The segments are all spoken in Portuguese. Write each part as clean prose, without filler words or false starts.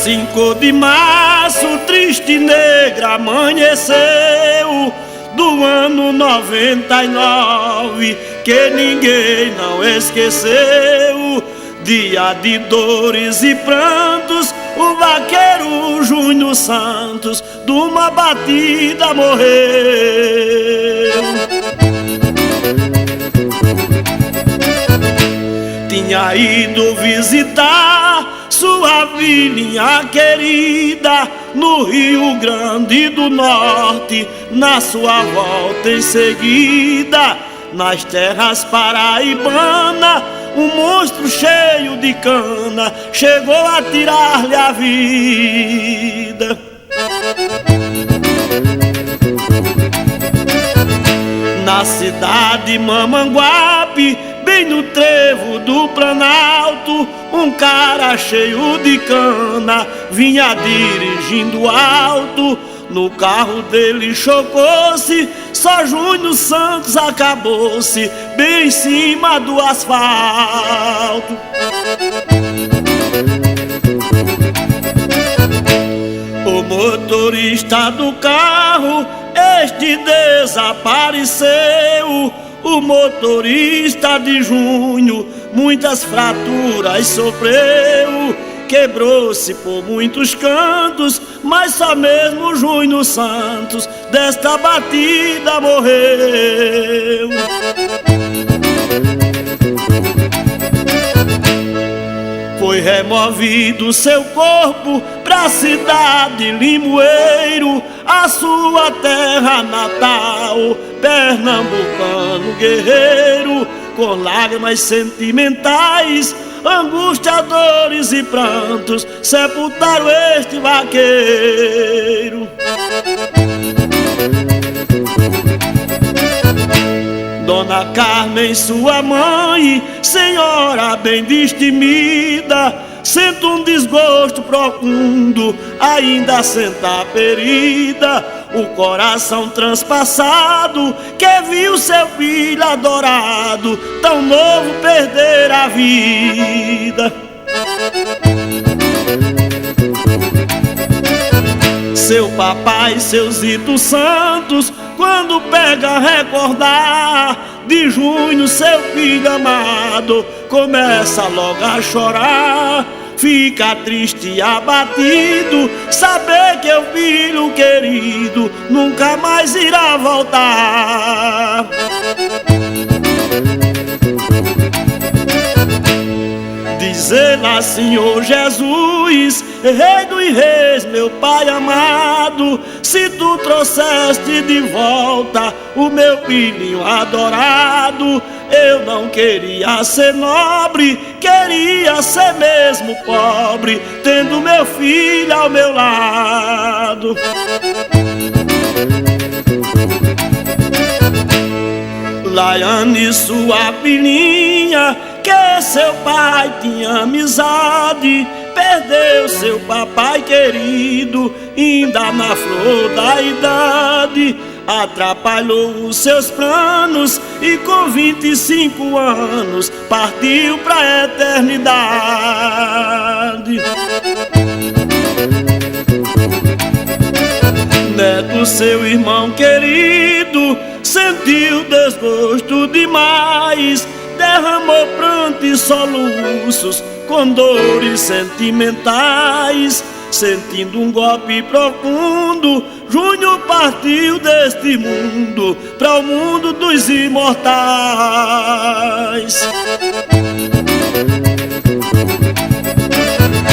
5 de março, triste e negra amanheceu, do ano 99, que ninguém não esqueceu. Dia de dores e prantos, o vaqueiro Júnior Santos de uma batida morreu. Tinha ido visitar sua filhinha querida no Rio Grande do Norte, na sua volta em seguida, nas terras paraibanas, um monstro cheio de cana chegou a tirar-lhe a vida. Na cidade Mamanguape, bem no trevo do Planalto, um cara cheio de cana vinha dirigindo alto. No carro dele chocou-se, só Júnior Santos acabou-se bem em cima do asfalto. O motorista do carro, este desapareceu. O motorista de Júnior muitas fraturas sofreu, quebrou-se por muitos cantos, mas só mesmo Júnior Santos desta batida morreu. Foi removido seu corpo pra cidade Limoeiro, a sua terra natal, pernambucano guerreiro, com lágrimas sentimentais, angústia, dores e prantos, sepultaram este vaqueiro. Dona Carmen, sua mãe, senhora bem destemida, sente um desgosto profundo, ainda senta a ferida, o coração transpassado, que viu seu filho adorado, tão novo, perder a vida. Seu papai, seu Zito Santos, quando pega a recordar de Júnior, seu filho amado, começa logo a chorar. Fica triste e abatido, saber que o filho querido nunca mais irá voltar. Dizer lá, Senhor Jesus, Rei dos Reis, meu Pai amado, se tu trouxeste de volta o meu filhinho adorado, eu não queria ser nobre, queria ser mesmo pobre, tendo meu filho ao meu lado. Laiane, sua filhinha, que seu pai tinha amizade, perdeu seu papai querido, ainda na flor da idade, atrapalhou os seus planos e com 25 anos partiu pra eternidade. Neto, seu irmão querido, sentiu desgosto demais, derramou pranto e soluços com dores sentimentais. Sentindo um golpe profundo, Júnior partiu deste mundo para o mundo dos imortais.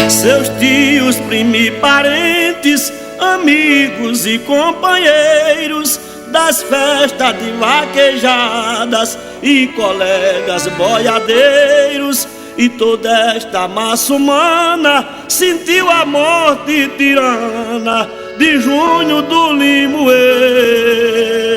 Seus tios, primos e parentes, amigos e companheiros das festas de vaquejadas e colegas boiadeiros, e toda esta massa humana sentiu a morte tirana de Júnior do Limoeiro.